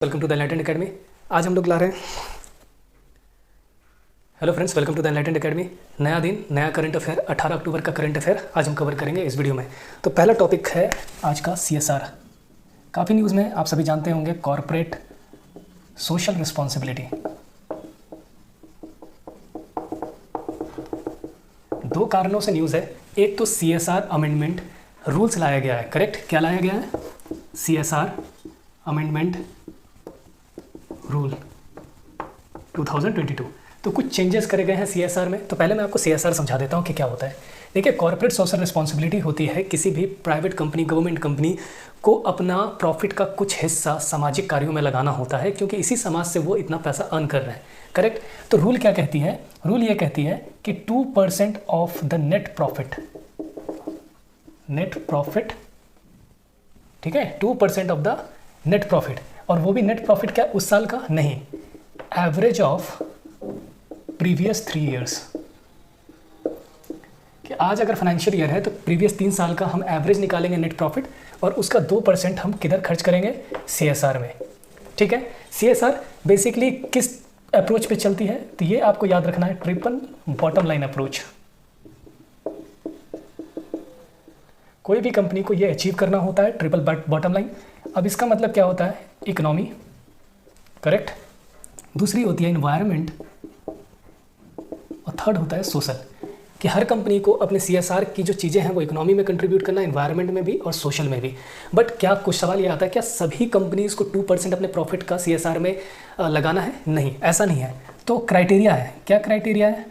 Welcome to the enlightened academy. आज हम लोग ला रहे हैं hello friends, welcome to the enlightened academy. नया दिन, नया करंट अफेयर, 18 अक्टूबर का करंट अफेयर आज हम कवर करेंगे इस वीडियो में। तो पहला टॉपिक है आज का CSR। काफ़ी न्यूज़ में आप सभी जानते होंगे कॉरपोरेट सोशल रिस्पॉन्सिबिलिटी। दो कारणों से न्यूज़ है। एक तो CSR अमेंडमेंट रूल्स लाया गया है, करेक्ट? क्या लाया गया है? CSR amendment rule 2022। तो कुछ चेंजेस करे गए हैं CSR में। तो पहले मैं आपको CSR समझा देता हूँ कि क्या होता है। देखिए, कॉर्पोरेट सोशल रिस्पॉन्सिबिलिटी होती है किसी भी प्राइवेट कंपनी, गवर्नमेंट कंपनी को अपना प्रॉफिट का कुछ हिस्सा सामाजिक कार्यों में लगाना होता है, क्योंकि इसी समाज से वो इतना पैसा अर्न कर रहे हैं, करेक्ट? तो रूल क्या कहती है? रूल ये कहती है कि 2% ऑफ द नेट प्रॉफिट, ठीक है, 2% ऑफ द नेट प्रॉफिट। और वो भी नेट प्रॉफिट क्या उस साल का नहीं, एवरेज ऑफ प्रीवियस 3 ईयर्स। कि आज अगर फाइनेंशियल ईयर है तो प्रीवियस 3 साल का हम एवरेज निकालेंगे नेट प्रॉफिट, और उसका 2% हम किधर खर्च करेंगे? CSR में, ठीक है? CSR बेसिकली किस अप्रोच पे चलती है? तो ये आपको याद रखना है, ट्रिपल बॉटम लाइन अप्रोच। कोई भी कंपनी को ये अचीव करना होता है, ट्रिपल बॉटम लाइन। अब इसका मतलब क्या होता है? Economy, correct? दूसरी होती है इन्वायरमेंट, और थर्ड होता है सोशल। कि हर कंपनी को अपने CSR की जो चीज़ें हैं वो इकोनॉमी में कंट्रीब्यूट करना, इन्वायरमेंट में भी और सोशल में भी। बट क्या कुछ सवाल ये आता है, क्या सभी कंपनीज को 2% अपने प्रॉफिट का CSR में लगाना है? नहीं, ऐसा नहीं है। तो क्राइटेरिया है। क्या क्राइटेरिया है?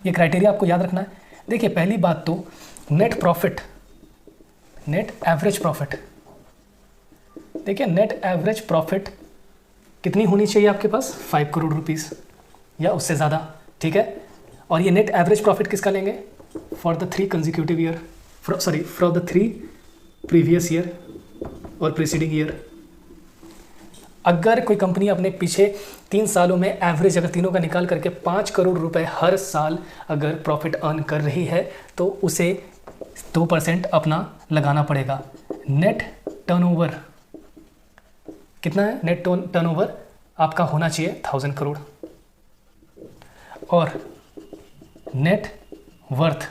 ये क्राइटेरिया आपको याद रखना है। देखिए, पहली बात तो net profit, net average profit. देखिए, नेट एवरेज प्रॉफिट कितनी होनी चाहिए आपके पास? 5 करोड़ रुपीस या उससे ज़्यादा, ठीक है? और ये नेट एवरेज प्रॉफिट किसका लेंगे? For the 3 consecutive year, for the 3 previous year और प्रीसीडिंग ईयर। अगर कोई कंपनी अपने पीछे 3 सालों में एवरेज अगर तीनों का निकाल करके 5 करोड़ रुपए हर साल अगर प्रॉफिट अर्न कर रही है, तो उसे 2% अपना लगाना पड़ेगा। नेट टर्नओवर कितना है? नेट टर्नओवर आपका होना चाहिए 1000 करोड़, और नेट वर्थ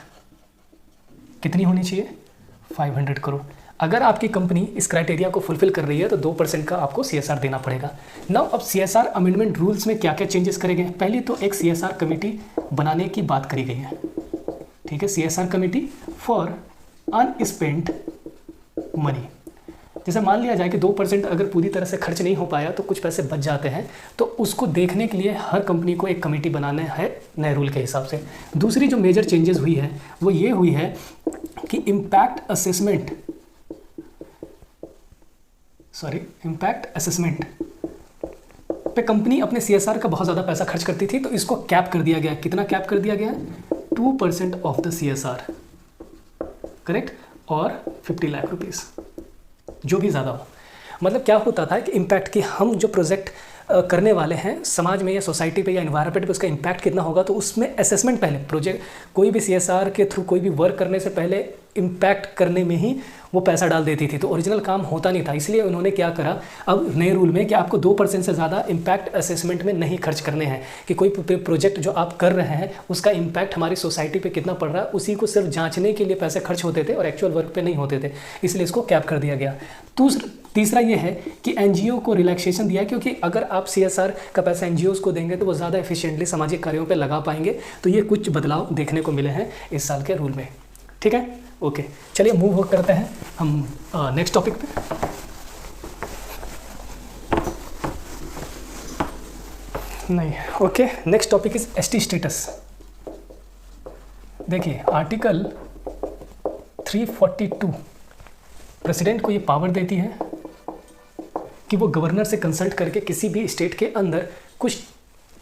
कितनी होनी चाहिए? 500 करोड़। अगर आपकी कंपनी इस क्राइटेरिया को फुलफिल कर रही है तो 2% का आपको CSR देना पड़ेगा। नाउ अब CSR अमेंडमेंट रूल्स में क्या क्या चेंजेस करे गए? पहले तो एक CSR कमेटी बनाने की बात करी गई है, ठीक है? CSR committee for unspent money. जैसे मान लिया जाए कि 2% अगर पूरी तरह से खर्च नहीं हो पाया तो कुछ पैसे बच जाते हैं, तो उसको देखने के लिए हर कंपनी को एक कमेटी बनाना है नए रूल के हिसाब से। दूसरी जो मेजर चेंजेस हुई है वो ये हुई है कि इम्पैक्ट असेसमेंट पे कंपनी अपने CSR का बहुत ज़्यादा पैसा खर्च करती थी, तो इसको कैप कर दिया गया। कितना कैप कर दिया गया? 2% ऑफ द CSR, करेक्ट? और 50 लाख रुपीज़, जो भी ज़्यादा हो। मतलब क्या होता था कि इम्पैक्ट कि हम जो प्रोजेक्ट करने वाले हैं समाज में या सोसाइटी पे या एनवायरनमेंट पे, उसका इम्पैक्ट कितना होगा, तो उसमें असेसमेंट पहले, प्रोजेक्ट कोई भी CSR के थ्रू कोई भी वर्क करने से पहले इम्पैक्ट करने में ही वो पैसा डाल देती थी, तो ओरिजिनल काम होता नहीं था। इसलिए उन्होंने क्या करा अब नए रूल में कि आपको 2% से ज़्यादा इम्पैक्ट असेसमेंट में नहीं खर्च करने हैं। कि कोई प्रोजेक्ट जो आप कर रहे हैं उसका इम्पैक्ट हमारी सोसाइटी पे कितना पड़ रहा है, उसी को सिर्फ जांचने के लिए पैसे खर्च होते थे और एक्चुअल वर्क पे नहीं होते थे, इसलिए इसको कैप कर दिया गया। तीसरा ये है कि NGO को रिलैक्सेशन दिया, क्योंकि अगर आप CSR का पैसा NGOs को देंगे तो वो ज़्यादा एफिशिएंटली सामाजिक कार्यों पे लगा पाएंगे। तो ये कुछ बदलाव देखने को मिले हैं इस साल के रूल में, ठीक है? ओके, चलिए मूव करते हैं हम नेक्स्ट टॉपिक पे। नहीं, okay, next topic is ST status. देखिए, आर्टिकल 342 प्रेसिडेंट को ये पावर देती है कि वो गवर्नर से कंसल्ट करके किसी भी स्टेट के अंदर कुछ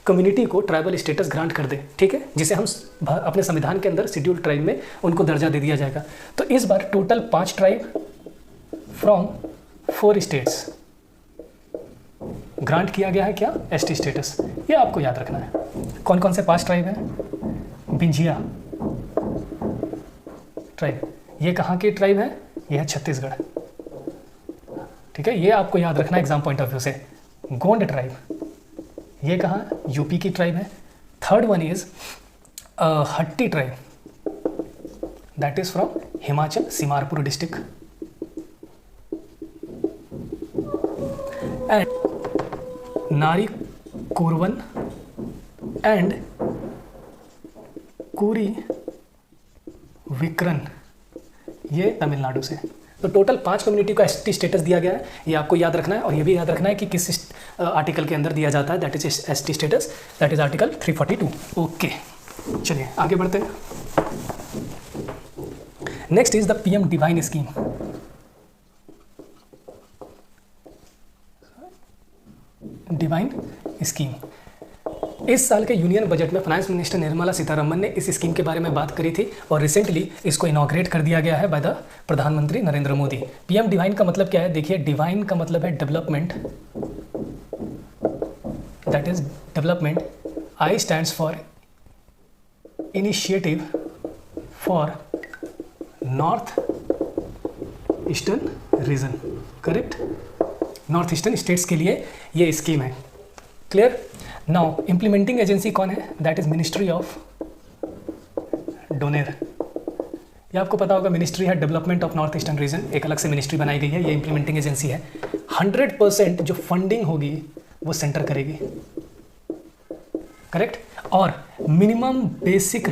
कम्युनिटी को ट्राइबल स्टेटस ग्रांट कर दे, ठीक है? जिसे हम अपने संविधान के अंदर शेड्यूल ट्राइब में उनको दर्जा दे दिया जाएगा। तो इस बार total 5 tribe from 4 states grant किया गया है क्या? ST status. ये आपको याद रखना है। कौन कौन से 5 ट्राइब हैं? बिंजिया ट्राइब, ये कहाँ की ट्राइब है? ये है छत्तीसगढ़, ठीक है? ये आपको याद रखना एग्जाम पॉइंट ऑफ व्यू से। गोंड ट्राइब, ये कहाँ, यूपी की ट्राइब है। Third one is Hatti tribe, that is from Himachal, Simarpur district. And Nari Koravan and Kuri Vikran, ये तमिलनाडु से। तो टोटल 5 कम्युनिटी को एसटी स्टेटस दिया गया है, ये आपको याद रखना है। और ये भी याद रखना है कि किस आर्टिकल के अंदर दिया जाता है, that is ST status, that is article 342। Okay, चलिए आगे बढ़ते हैं। Next is the PM divine scheme. Divine scheme, इस साल के यूनियन बजट में फाइनेंस मिनिस्टर निर्मला सीतारमन ने इस स्कीम के बारे में बात करी थी और रिसेंटली इसको इनॉग्रेट कर दिया गया है बाय द प्रधानमंत्री नरेंद्र मोदी। पीएम डिवाइन का मतलब क्या है, देखिए डिवाइन का मतलब है development, that is development. I stands for initiative for north eastern region, correct, north eastern states के लिए ये स्कीम है। क्लियर। नाउ इम्प्लीमेंटिंग एजेंसी कौन है, that is ministry of DoNER. ये आपको पता होगा, मिनिस्ट्री है development of north eastern region, एक अलग से मिनिस्ट्री बनाई गई है, ये इम्प्लीमेंटिंग एजेंसी है। 100% जो फंडिंग होगी वो सेंटर करेगी, करेक्ट। और मिनिमम बेसिक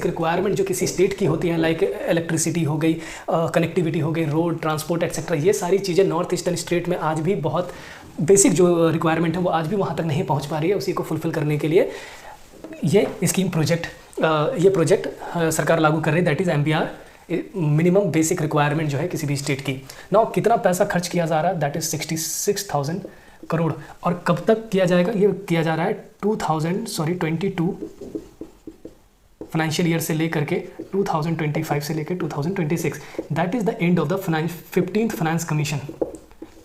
रिक्वायरमेंट जो किसी स्टेट की होती है, लाइक इलेक्ट्रिसिटी हो गई, कनेक्टिविटी हो गई, रोड ट्रांसपोर्ट एक्सेट्रा, ये सारी चीज़ें नॉर्थ ईस्टर्न स्टेट में आज भी बहुत बेसिक जो रिक्वायरमेंट है वो आज भी वहाँ तक नहीं पहुँच पा रही है। उसी को फुलफिल करने के लिए ये स्कीम प्रोजेक्ट सरकार लागू कर रही है, that is MBR, minimum basic requirement जो है किसी भी स्टेट की। नाउ कितना पैसा खर्च किया जा रहा है, दैट इज 66,000 करोड़। और कब तक किया जाएगा, ये किया जा रहा है 22 फाइनेंशियल ईयर से लेकर के 2025 से लेकर 2026, that is the end of the 15th finance commission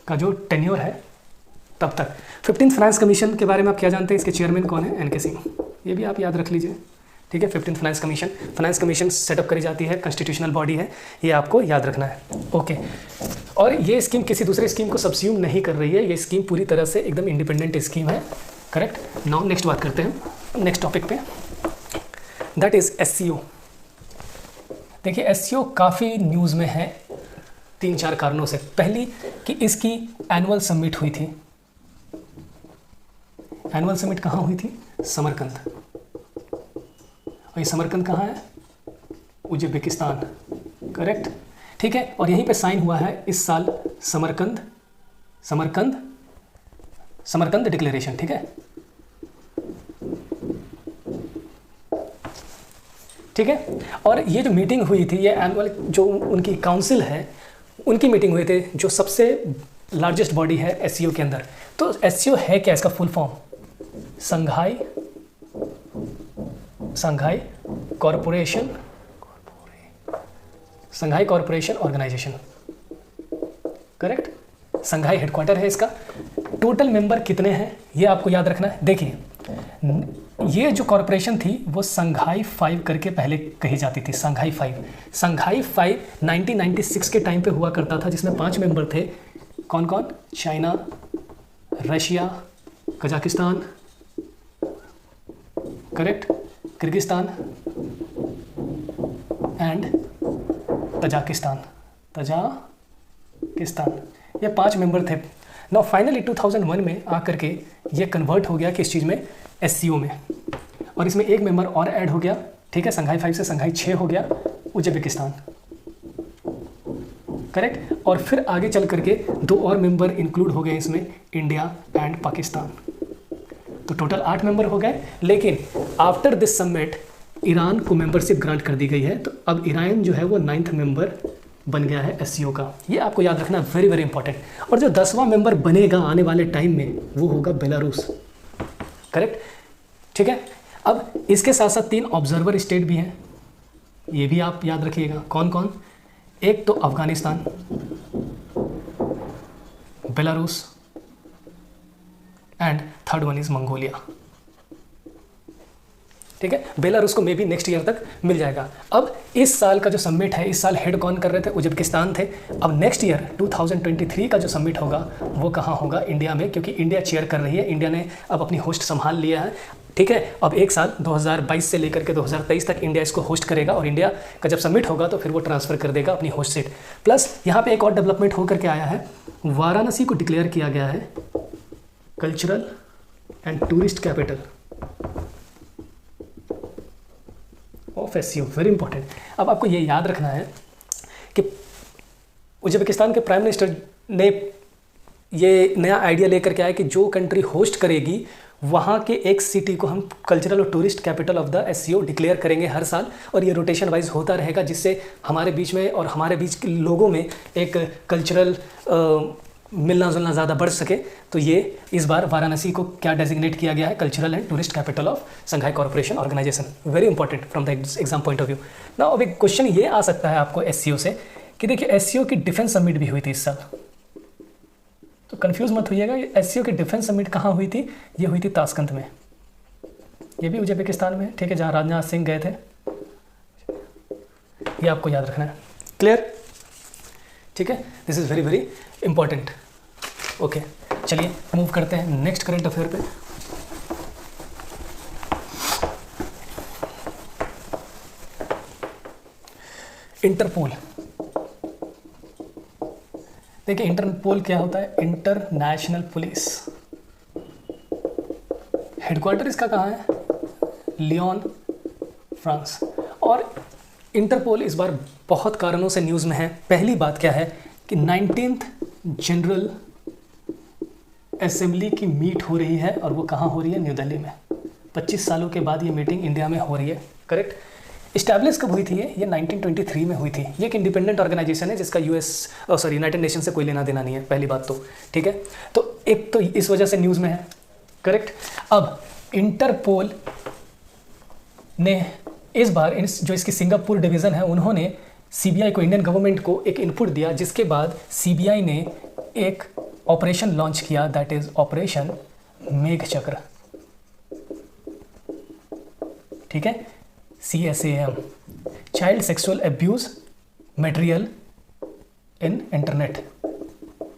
का जो टेन्योर है तब तक। 15th फाइनेंस कमीशन के बारे में आप क्या जानते हैं, इसके चेयरमैन कौन है, NK सिंह, ये भी आप याद रख लीजिए, ठीक है। 15th फाइनेंस कमीशन सेटअप करी जाती है, कॉन्स्टिट्यूशनल बॉडी है, ये आपको याद रखना है, ओके। और ये स्कीम किसी दूसरे स्कीम को सब्स्यूम नहीं कर रही है, ये स्कीम पूरी तरह से एकदम इंडिपेंडेंट स्कीम है, करेक्ट। नाउ नेक्स्ट बात करते हैं नेक्स्ट टॉपिक पे, दैट इज SCO। देखिए SCO काफ़ी न्यूज़ में है 3-4 कारणों से। पहली कि इसकी एनुअल समिट हुई थी। एनुअल समिट कहाँ हुई थी, समरकंद। और ये समरकंद कहाँ है, उज्बेकिस्तान, करेक्ट, ठीक है। और यहीं पे साइन हुआ है इस साल समरकंद डिक्लेरेशन, ठीक है, ठीक है। और ये जो मीटिंग हुई थी, ये एनुअल जो उनकी काउंसिल है उनकी मीटिंग हुई थी, जो सबसे लार्जेस्ट बॉडी है SCO के अंदर। तो SCO है क्या, इसका full form Shanghai corporation organisation, correct. Shanghai headquarter है इसका। टोटल मेंबर कितने हैं ये आपको याद रखना है। देखिए ये जो कॉरपोरेशन थी वो संघाई 5 करके पहले कही जाती थी, संघाई 5 1996 के टाइम पे हुआ करता था, जिसमें 5 मेंबर थे। कौन कौन, China, Russia, Kazakhstan, correct, Kyrgyzstan and Tajikistan, ये 5 मेंबर थे। नाउ फाइनली 2001 में आकर के ये कन्वर्ट हो गया किस चीज़ में, SCO में। और इसमें एक मेंबर और ऐड हो गया, ठीक है, संघाई 5 से संघाई 6 हो गया, उज्बेकिस्तान, करेक्ट। और फिर आगे चल करके 2 और मेंबर इंक्लूड हो गए इसमें, इंडिया एंड पाकिस्तान। तो टोटल 8 मेंबर हो गए। लेकिन आफ्टर दिस समिट ईरान को मेंबरशिप ग्रांट कर दी गई है, तो अब ईरान जो है वो 9th मेंबर बन गया है SCO का। ये आपको याद रखना, वेरी वेरी इंपॉर्टेंट। और जो 10वां मेंबर बनेगा आने वाले टाइम में वो होगा बेलारूस, करेक्ट, ठीक है। अब इसके साथ साथ 3 ऑब्जर्वर स्टेट भी हैं, ये भी आप याद रखिएगा। कौन कौन, एक तो Afghanistan, Belarus and third one is Mongolia, ठीक है, बेलारूस को मे बी नेक्स्ट ईयर तक मिल जाएगा। अब इस साल का जो समिट है, इस साल हेड कौन कर रहे थे? उज्बेकिस्तान थे। अब नेक्स्ट ईयर 2023 का जो समिट होगा वो कहाँ होगा? इंडिया में, क्योंकि इंडिया चेयर कर रही है, इंडिया ने अब अपनी होस्ट संभाल लिया है। ठीक है, अब एक साल 2022 से लेकर के 2023 तक इंडिया इसको होस्ट करेगा और इंडिया का जब समिट होगा तो फिर वो ट्रांसफ़र कर देगा अपनी होस्ट सीट। प्लस यहाँ पे एक और डेवलपमेंट होकर के आया है, वाराणसी को डिक्लेयर किया गया है cultural and tourist capital of SCO. Very important. अब आपको ये याद रखना है कि उज्बेकिस्तान के प्राइम मिनिस्टर ने ये नया आइडिया लेकर के आया कि जो कंट्री होस्ट करेगी वहाँ के एक सिटी को हम कल्चरल और tourist capital of the SCO declare करेंगे हर साल, और ये रोटेशन वाइज होता रहेगा, जिससे हमारे बीच में और हमारे बीच के लोगों में एक कल्चरल मिलना जुलना ज़्यादा बढ़ सके। तो ये इस बार वाराणसी को क्या डेजिग्नेट किया गया है? Cultural and tourist capital of Shanghai corporation organisation. Very important from the exam point of view. ना अब एक क्वेश्चन ये आ सकता है आपको एससीओ से कि देखिए एससीओ की डिफेंस समिट भी हुई थी इस साल, तो कंफ्यूज मत होइएगा, एससीओ की डिफेंस समिट कहाँ हुई थी? ये हुई थी ताशकंद में, ये भी उज्बेकिस्तान में, ठीक है, जहाँ राजनाथ सिंह गए थे। ये आपको याद रखना है। क्लियर? ठीक है, this is very very important. Okay, चलिए मूव करते हैं नेक्स्ट करंट अफेयर पे। इंटरपोल। देखिए इंटरपोल क्या होता है? International police. हेडक्वार्टर इसका कहाँ है? Leone, France. और इंटरपोल इस बार बहुत कारणों से न्यूज़ में है। पहली बात क्या है कि 19th जनरल असेंबली की मीट हो रही है, और वो कहाँ हो रही है? न्यू दिल्ली में। 25 सालों के बाद ये मीटिंग इंडिया में हो रही है। करेक्ट? इस्टेब्लिश कब हुई थी ये 1923 में हुई थी। ये एक इंडिपेंडेंट ऑर्गेनाइजेशन है जिसका यूनाइटेड नेशन से कोई लेना देना नहीं है, पहली बात तो। ठीक है, तो एक तो इस वजह से न्यूज़ में है। करेक्ट? अब इंटरपोल ने इस बार जो इसकी सिंगापुर डिवीज़न है, उन्होंने सीबीआई को, इंडियन गवर्नमेंट को एक इनपुट दिया, जिसके बाद सीबीआई ने एक ऑपरेशन लॉन्च किया, दैट इज ऑपरेशन मेघचक्र। ठीक है, CSAM, child sexual abuse material in internet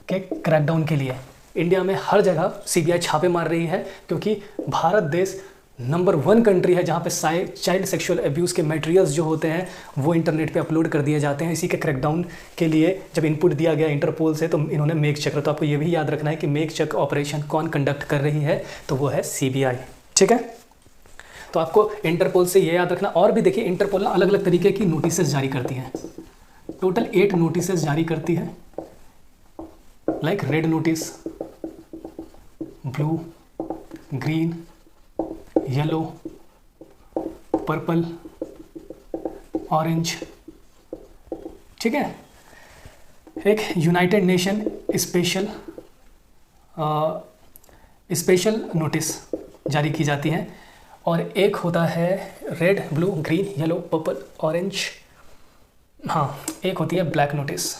के क्रैकडाउन के लिए इंडिया में हर जगह सीबीआई छापे मार रही है, क्योंकि भारत देश नंबर 1 कंट्री है जहाँ पे चाइल्ड सेक्सुअल एब्यूज़ के मटेरियल्स जो होते हैं वो इंटरनेट पे अपलोड कर दिए जाते हैं। इसी के क्रैकडाउन के लिए जब इनपुट दिया गया इंटरपोल से, तो इन्होंने मेघचक्र, तो आपको ये भी याद रखना है कि मेघचक्र ऑपरेशन कौन कंडक्ट कर रही है? तो वो है सीबीआई। ठीक है, तो आपको इंटरपोल से ये याद रखना। और भी देखिए, इंटरपोल अलग अलग तरीके की नोटिस जारी करती है। टोटल 8 नोटिस जारी करती है, like red notice, blue, green, yellow, purple, orange. ठीक है, एक यूनाइटेड नेशन स्पेशल नोटिस जारी की जाती है, और एक होता है red, blue, green, yellow, purple, orange. हाँ, एक होती है ब्लैक नोटिस।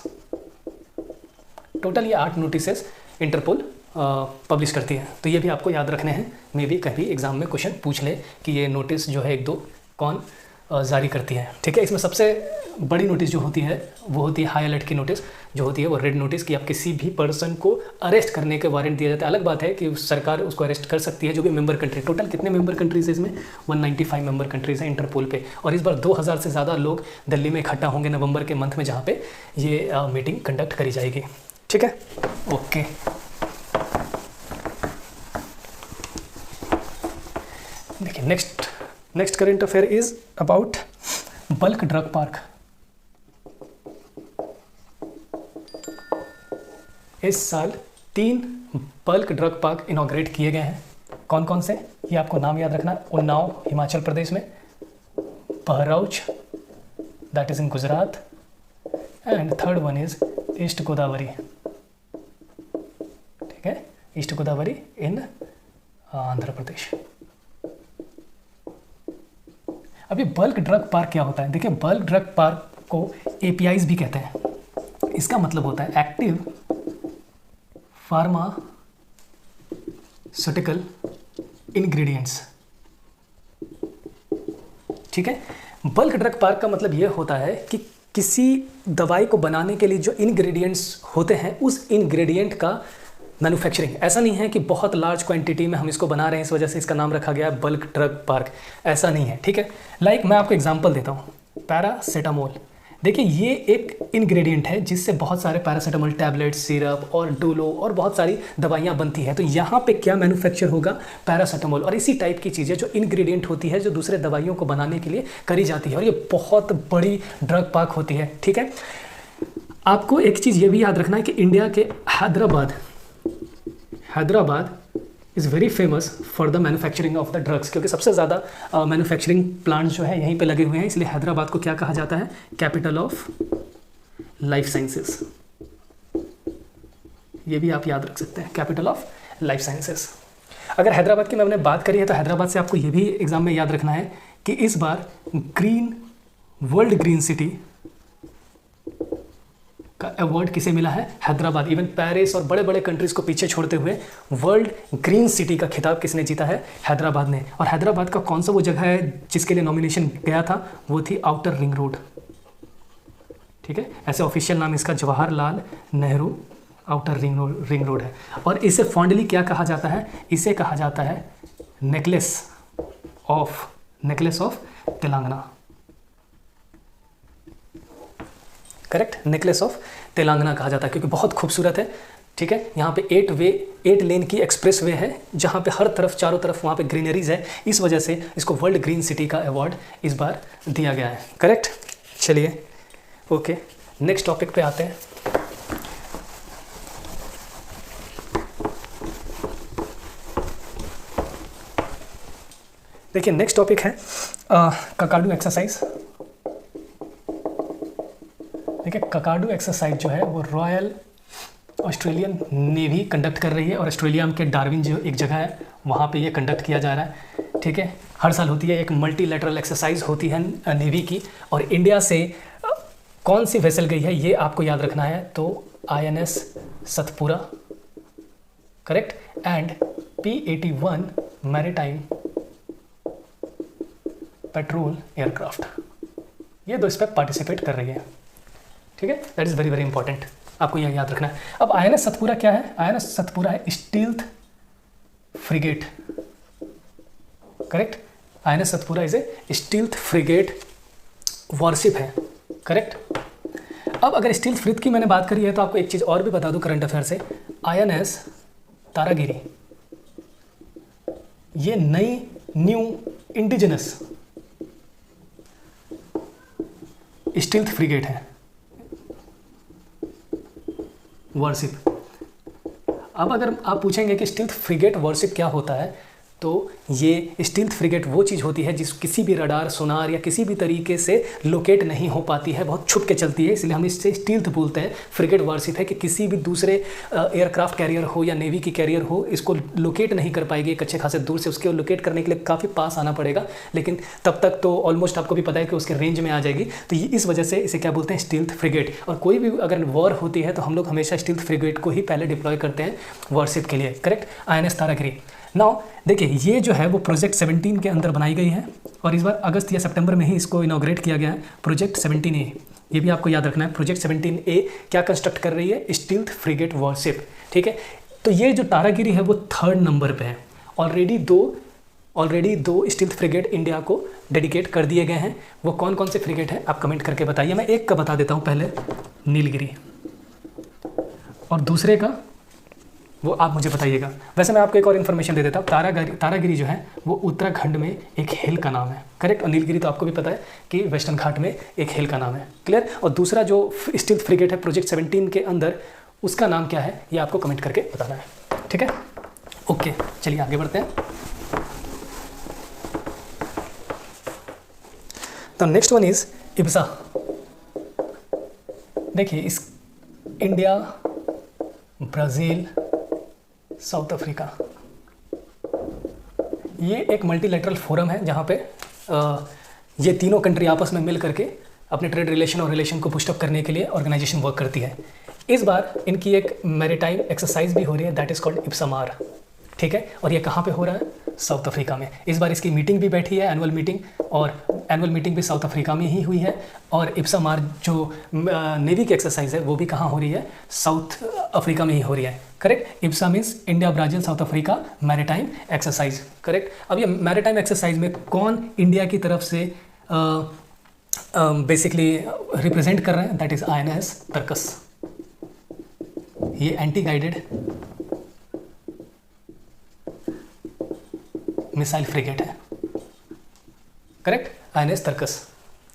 टोटल ये 8 नोटिसेस इंटरपोल पब्लिश करती है। तो ये भी आपको याद रखने हैं, मे भी कभी एग्जाम में क्वेश्चन पूछ ले कि ये नोटिस जो है 1-2 कौन जारी करती है। ठीक है, इसमें सबसे बड़ी नोटिस जो होती है वो होती है हाई अलर्ट की नोटिस, जो होती है वो रेड नोटिस, कि आप किसी भी पर्सन को अरेस्ट करने के वारंट दिया जाता है। अलग बात है कि सरकार उसको अरेस्ट कर सकती है, जो भी मेंबर कंट्री। टोटल कितने मेंबर कंट्रीज है इसमें? 195 मेंबर कंट्रीज हैं इंटरपोल पे, और इस बार 2000 से ज़्यादा लोग दिल्ली में इकट्ठा होंगे नवंबर के मंथ में, जहाँ पे ये मीटिंग कंडक्ट करी जाएगी। ठीक है, ओके। देखिए next current affair is about bulk drug park. इस साल 3 बल्क ड्रग पार्क इनॉग्रेट किए गए हैं। कौन कौन से, ये आपको नाम याद रखना। उन्नाव हिमाचल प्रदेश में, Bharuch that is in Gujarat, and third one is east Godavari. ठीक है, ईस्ट गोदावरी इन आंध्र प्रदेश। अभी बल्क ड्रग पार्क क्या होता है? देखिए, बल्क ड्रग पार्क को APIs भी कहते हैं। इसका मतलब होता है एक्टिव फार्मास्यूटिकल इंग्रेडिएंट्स। ठीक है। बल्क ड्रग पार्क का मतलब ये होता है कि किसी दवाई को बनाने के लिए जो इंग्रेडिएंट्स होते हैं उस इंग्रेडिएंट का मैन्युफैक्चरिंग। ऐसा नहीं है कि बहुत लार्ज क्वांटिटी में हम इसको बना रहे हैं इस वजह से इसका नाम रखा गया बल्क ड्रग पार्क, ऐसा नहीं है, ठीक है। लाइक मैं आपको एग्जांपल देता हूँ, पैरासीटामोल। देखिए ये एक इंग्रेडिएंट है जिससे बहुत सारे पैरासीटामोल टैबलेट, सिरप और डोलो और बहुत सारी दवाइयाँ बनती हैं। तो यहाँ पे क्या मैन्युफैक्चर होगा, पैरासीटामोल। और इसी टाइप की चीज़ें जो इंग्रेडिएंट होती है जो दूसरे दवाइयों को बनाने के लिए करी जाती है, और ये बहुत बड़ी ड्रग पार्क होती है, ठीक है। आपको एक चीज़ ये भी याद रखना है कि इंडिया के Hyderabad is very famous for the manufacturing of the drugs, क्योंकि सबसे ज़्यादा मैन्युफैक्चरिंग प्लांट जो है यहीं पे लगे हुए हैं, इसलिए हैदराबाद को क्या कहा जाता है, कैपिटल ऑफ लाइफ साइंसेस। ये भी आप याद रख सकते हैं, कैपिटल ऑफ लाइफ साइंसेस। अगर हैदराबाद की मैंने बात करी है तो हैदराबाद से आपको ये भी एग्जाम में याद रखना है कि इस बार वर्ल्ड ग्रीन सिटी का अवार्ड किसे मिला है, हैदराबाद। इवन पेरिस और बड़े बड़े कंट्रीज को पीछे छोड़ते हुए वर्ल्ड ग्रीन सिटी का खिताब किसने जीता है, हैदराबाद ने। और हैदराबाद का कौन सा वो जगह है जिसके लिए नॉमिनेशन गया था, वो थी आउटर रिंग रोड, ठीक है। ऐसे ऑफिशियल नाम इसका Jawaharlal Nehru outer ring road है। और इसे फॉन्डली क्या कहा जाता है, इसे कहा जाता है necklace of Telangana, correct, necklace of Telangana कहा जाता है क्योंकि बहुत खूबसूरत है, ठीक है। यहाँ पे 8 लेन की एक्सप्रेस वे है जहाँ पे हर तरफ चारों तरफ वहाँ पे ग्रीनरीज है, इस वजह से इसको वर्ल्ड ग्रीन सिटी का अवार्ड इस बार दिया गया है, करेक्ट। चलिए ओके, नेक्स्ट टॉपिक पे आते हैं। देखिए नेक्स्ट टॉपिक है ककाडू एक्सरसाइज। देखिए ककाडू एक्सरसाइज जो है वो रॉयल ऑस्ट्रेलियन नेवी कंडक्ट कर रही है, और ऑस्ट्रेलिया के डार्विन जो एक जगह है वहाँ पे ये कंडक्ट किया जा रहा है, ठीक है। हर साल होती है, एक मल्टीलैटरल एक्सरसाइज होती है नेवी की। और इंडिया से कौन सी वेसल गई है ये आपको याद रखना है, तो INS Satpura, correct, and P-81 maritime petrol aircraft, ये दो इस पर पार्टिसिपेट कर रही है, ठीक है। That is very very important, आपको यह याद रखना है। अब INS सतपुरा क्या है, INS सतपुरा है stealth frigate, correct. INS Satpura is a stealth frigate worship है, करेक्ट। अब अगर स्टील्थ फ्रिगेट की मैंने बात करी है तो आपको एक चीज़ और भी बता दूं करंट अफेयर से, INS तारागिरी ये न्यू इंडिजिनस स्टील्थ फ्रिगेट है, वॉरशिप। अब अगर आप पूछेंगे कि स्टील्थ फ्रिगेट वॉरशिप क्या होता है, तो ये स्टील्थ फ्रिगेट वो चीज़ होती है जिस किसी भी रडार, सोनार या किसी भी तरीके से लोकेट नहीं हो पाती है, बहुत छुप के चलती है, इसलिए हम इससे स्टील्थ बोलते हैं। फ्रिगेट वॉरशिप है कि किसी भी दूसरे एयरक्राफ्ट कैरियर हो या नेवी की कैरियर हो, इसको लोकेट नहीं कर पाएगी एक अच्छे खासे दूर से, उसके लोकेट करने के लिए काफ़ी पास आना पड़ेगा, लेकिन तब तक तो ऑलमोस्ट आपको भी पता है कि उसके रेंज में आ जाएगी। तो इस वजह से इसे क्या बोलते हैं, स्टील्थ फ्रिगेट। और कोई भी अगर वॉर होती है तो हम लोग हमेशा स्टील्थ फ्रिगेट को ही पहले डिप्लॉय करते हैं वॉरशिप के लिए, करेक्ट। INS तारागिरी। नाउ देखिए ये जो है वो प्रोजेक्ट 17 के अंदर बनाई गई है, और इस बार अगस्त या सितंबर में ही इसको इनॉग्रेट किया गया है, प्रोजेक्ट 17A। ये भी आपको याद रखना है, प्रोजेक्ट 17A क्या कंस्ट्रक्ट कर रही है, स्टील्थ फ्रिगेट वॉरशिप, ठीक है। तो ये जो तारागिरी है वो 3rd नंबर पे है। ऑलरेडी दो स्टील्थ फ्रिगेट इंडिया को डेडिकेट कर दिए गए हैं। वो कौन कौन से फ्रिगेट हैं आप कमेंट करके बताइए। मैं एक का बता देता हूँ पहले, नीलगिरी, और दूसरे का वो आप मुझे बताइएगा। वैसे मैं आपको एक और इन्फॉर्मेशन दे देता हूँ, तारागिरी जो है वो उत्तराखंड में एक हिल का नाम है, करेक्ट। और नीलगिरी तो आपको भी पता है कि वेस्टर्न घाट में एक हिल का नाम है, क्लियर। और दूसरा जो स्टील्थ फ्रिगेट है प्रोजेक्ट 17 के अंदर, उसका नाम क्या है ये आपको कमेंट करके बताना है, ठीक है। ओके चलिए आगे बढ़ते हैं। तो नेक्स्ट वन इज इब्सा। देखिए इस इंडिया, ब्राज़ील, साउथ अफ्रीका, ये एक मल्टीलैटरल फोरम है जहाँ पे ये तीनों कंट्री आपस में मिल करके अपने ट्रेड रिलेशन और रिलेशन को पुशअप करने के लिए ऑर्गेनाइजेशन वर्क करती है। इस बार इनकी एक मैरीटाइम एक्सरसाइज भी हो रही है, दैट इज़ कॉल्ड इप्सामार, ठीक है। और ये कहाँ पे हो रहा है, साउथ अफ्रीका में। इस बार इसकी मीटिंग भी बैठी है, एनुअल मीटिंग, और एनुअल मीटिंग भी साउथ अफ्रीका में ही हुई है, और इप्सा मार जो नेवी की एक्सरसाइज है वो भी कहाँ हो रही है, साउथ अफ्रीका में ही हो रही है। Correct, IBSA means India, Brazil, South Africa maritime exercise. Correct, अब ये मैरीटाइम एक्सरसाइज में कौन इंडिया की तरफ से बेसिकली रिप्रेजेंट कर रहे हैं, दैट इज INS तरकस। ये एंटी गाइडेड मिसाइल फ्रिगेट है। करेक्ट, INS तरकस,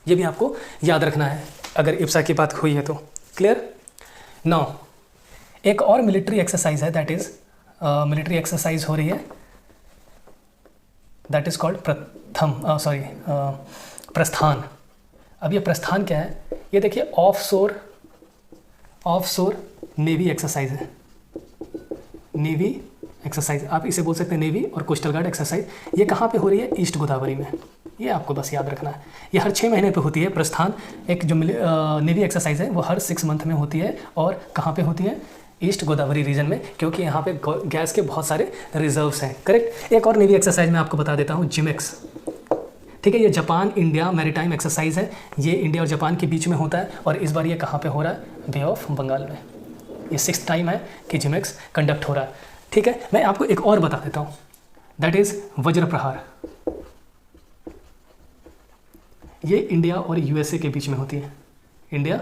ये भी आपको याद रखना है अगर इप्सा की बात हुई है तो। क्लियर। नाउ एक और मिलिट्री एक्सरसाइज है, दैट इज मिलिट्री एक्सरसाइज हो रही है, दैट इज कॉल्ड प्रस्थान। अब ये प्रस्थान क्या है, ये देखिए ऑफशोर नेवी एक्सरसाइज है। नेवी एक्सरसाइज, आप इसे बोल सकते हैं नेवी और कोस्टल गार्ड एक्सरसाइज। ये कहाँ पे हो रही है, ईस्ट गोदावरी में। ये आपको बस याद रखना है, ये हर 6 महीने पे होती है। प्रस्थान एक जो नेवी एक्सरसाइज है वो हर 6 मंथ में होती है, और कहाँ पे होती है, ईस्ट गोदावरी रीजन में, क्योंकि यहाँ पे गैस के बहुत सारे रिजर्व्स हैं। करेक्ट, एक और नेवी एक्सरसाइज मैं आपको बता देता हूँ, जिमेक्स। ठीक है, ये जापान इंडिया मैरीटाइम एक्सरसाइज है, ये इंडिया और जापान के बीच में होता है, और इस बार ये कहाँ पे हो रहा है, बे ऑफ बंगाल में। ये 6th टाइम है कि जिमेक्स कंडक्ट हो रहा है। ठीक है, मैं आपको एक और बता देता हूँ, दैट इज वज्र प्रहार। ये इंडिया और USA के बीच में होती है, इंडिया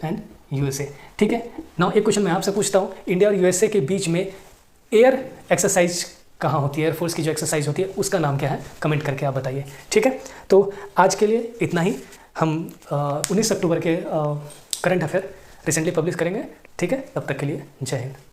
एंड USA। ठीक है, नाउ एक क्वेश्चन मैं आपसे पूछता हूँ, इंडिया और USA के बीच में एयर एक्सरसाइज कहाँ होती है, एयरफोर्स की जो एक्सरसाइज होती है उसका नाम क्या है, कमेंट करके आप बताइए। ठीक है, तो आज के लिए इतना ही। हम 19 अक्टूबर के करंट अफेयर रिसेंटली पब्लिश करेंगे। ठीक है, तब तक के लिए जय हिंद।